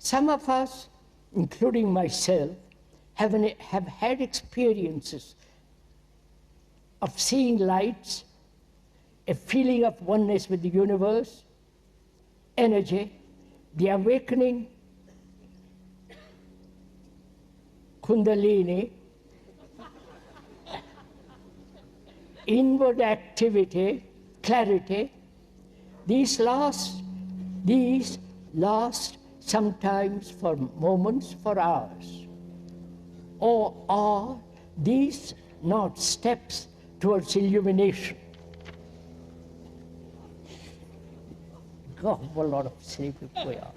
Some of us, including myself, have had experiences of seeing lights, a feeling of oneness with the universe, energy, the awakening, kundalini, inward activity, clarity. These last sometimes for moments, for hours. Or are these not steps towards illumination? God, what a lot of silly people we are.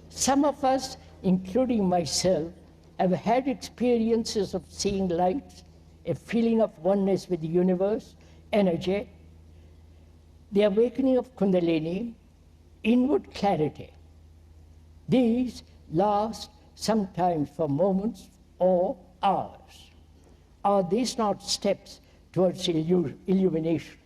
Some of us, including myself, have had experiences of seeing light, a feeling of oneness with the universe, energy, the awakening of kundalini, inward clarity. These last sometimes for moments or hours. Are these not steps towards illumination?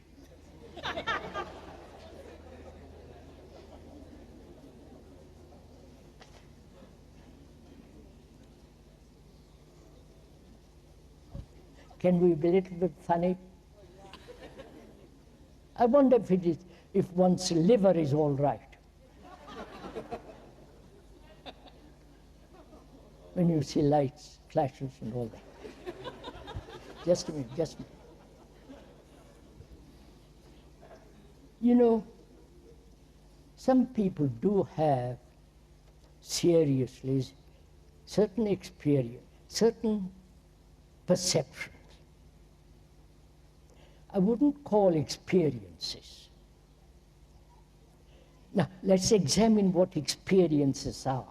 Can we be a little bit funny? I wonder if one's liver is all right. When you see lights, flashes and all that. Just a minute, just a minute. You know, some people do have seriously certain experience, certain perceptions. I wouldn't call experiences. Now, let's examine what experiences are.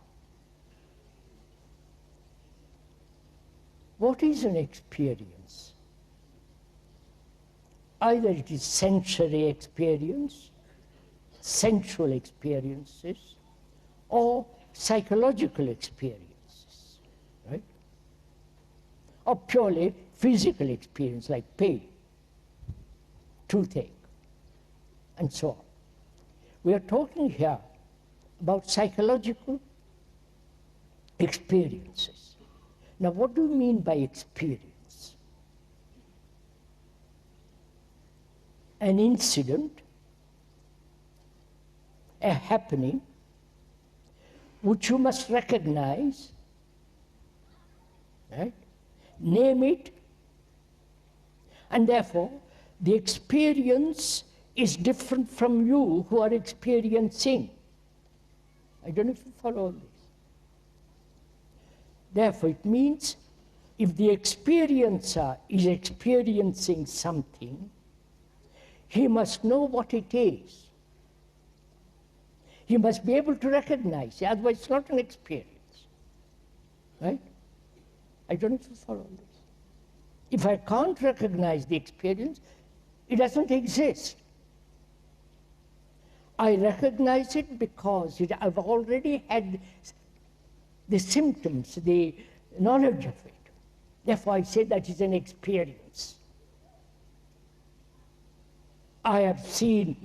What is an experience? Either it is sensory experience, sensual experiences, or psychological experiences, right? Or purely physical experience like pain, toothache, and so on. We are talking here about psychological experiences. Now, what do you mean by experience? An incident, a happening, which you must recognize, right? Name it, and therefore, the experience is different from you who are experiencing. I don't know if you follow all this. Therefore, it means if the experiencer is experiencing something, he must know what it is. He must be able to recognize it, otherwise it's not an experience. Right? I don't know if you follow this. If I can't recognize the experience, it doesn't exist. I recognize it because I've already had the symptoms, the knowledge of it. Therefore, I say that is an experience. I have seen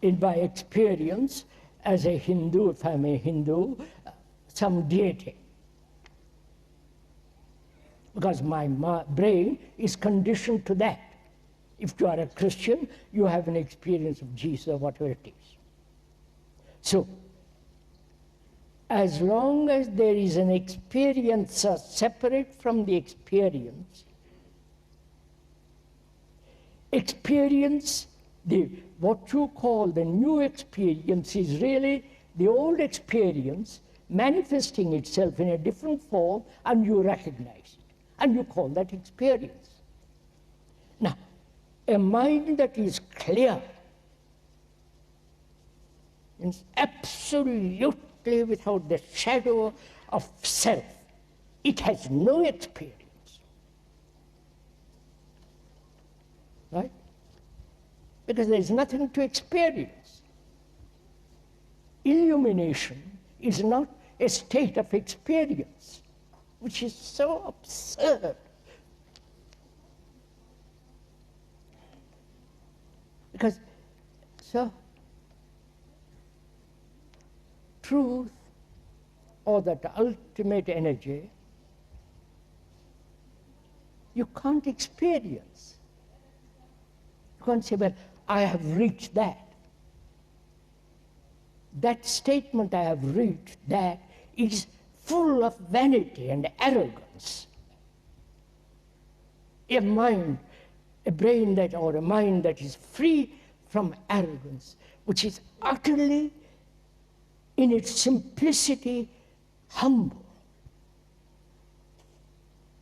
in my experience as a Hindu, if I'm a Hindu, some deity. Because my brain is conditioned to that. If you are a Christian, you have an experience of Jesus or whatever it is. So, as long as there is an experiencer separate from the experience, what you call the new experience is really the old experience manifesting itself in a different form, and you recognize it, and you call that experience. Now, a mind that is clear, is absolutely without the shadow of self, it has no experience. Right? Because there is nothing to experience. Illumination is not a state of experience, which is so absurd. Because, so, truth or that ultimate energy, you can't experience. You can't say, well, I have reached that. That statement, I have reached that, is full of vanity and arrogance. A mind, a brain that, or a mind that is free from arrogance, which is utterly, in its simplicity, humble,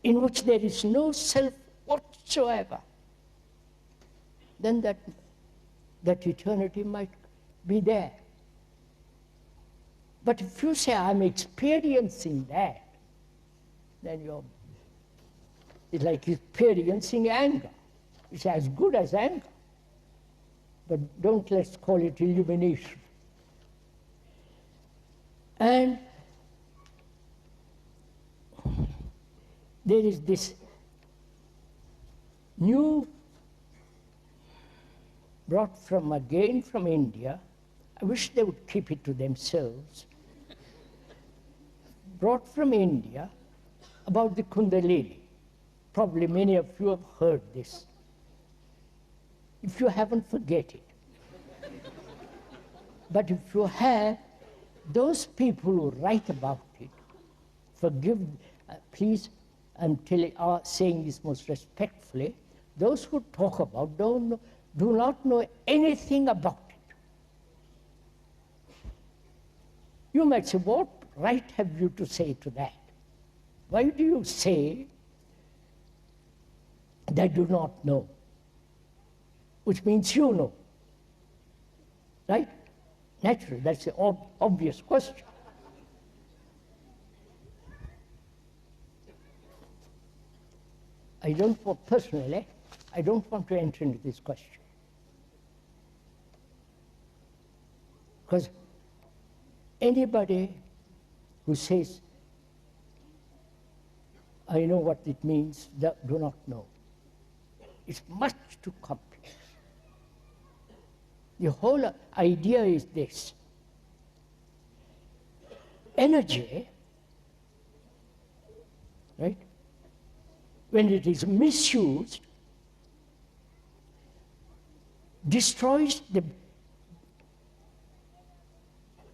in which there is no self whatsoever, then that eternity might be there. But if you say, I'm experiencing that, then it's like experiencing anger. It's as good as anger. But let's call it illumination. And there is this new, brought from India, I wish they would keep it to themselves, brought from India about the Kundalini. Probably many of you have heard this. If you haven't, forget it. But if you have, those people who write about it, please, I'm saying this most respectfully, those who talk about do not know anything about it. You might say, what right have you to say to that? Why do you say they do not know? Which means you know. Right? Naturally, that's the obvious question. Personally, I don't want to enter into this question. Because anybody who says, I know what it means, do not know. It's much too complex. The whole idea is this. Energy, right, when it is misused, destroys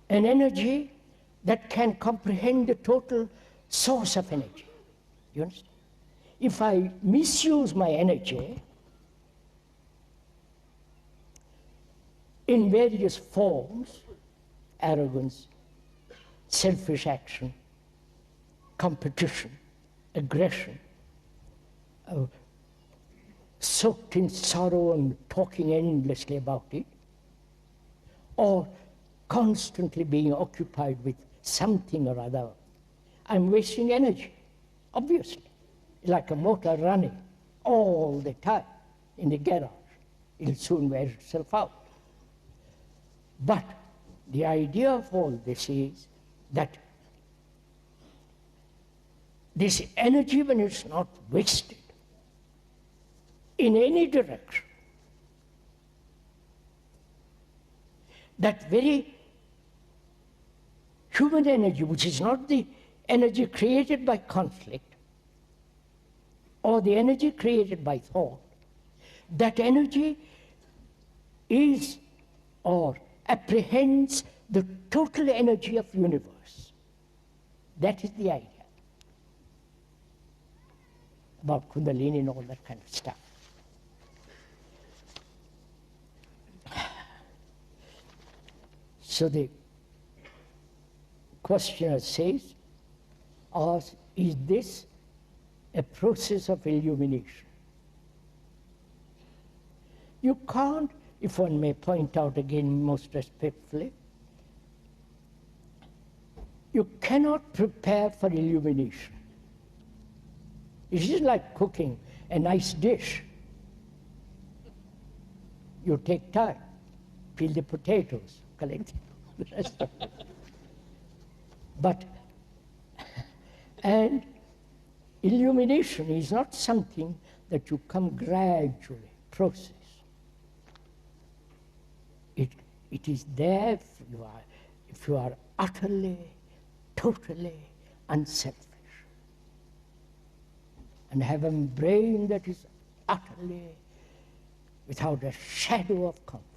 an energy that can comprehend the total source of energy. You understand? If I misuse my energy in various forms, arrogance, selfish action, competition, aggression, soaked in sorrow and talking endlessly about it, or constantly being occupied with something or other, I'm wasting energy, obviously. Like a motor running all the time in the garage. It'll soon wear itself out. But the idea of all this is that this energy, when it's not wasted in any direction, that very human energy, which is not the energy created by conflict or the energy created by thought, that energy is or apprehends the total energy of universe. That is the idea about Kundalini and all that kind of stuff. So the questioner says, is this a process of illumination? You can't, if one may point out again most respectfully, you cannot prepare for illumination. It is like cooking a nice dish. You take time, peel the potatoes, collect the rest of it. And illumination is not something that you come gradually, process. It is there, if you are utterly, totally unselfish and have a brain that is utterly without a shadow of conflict.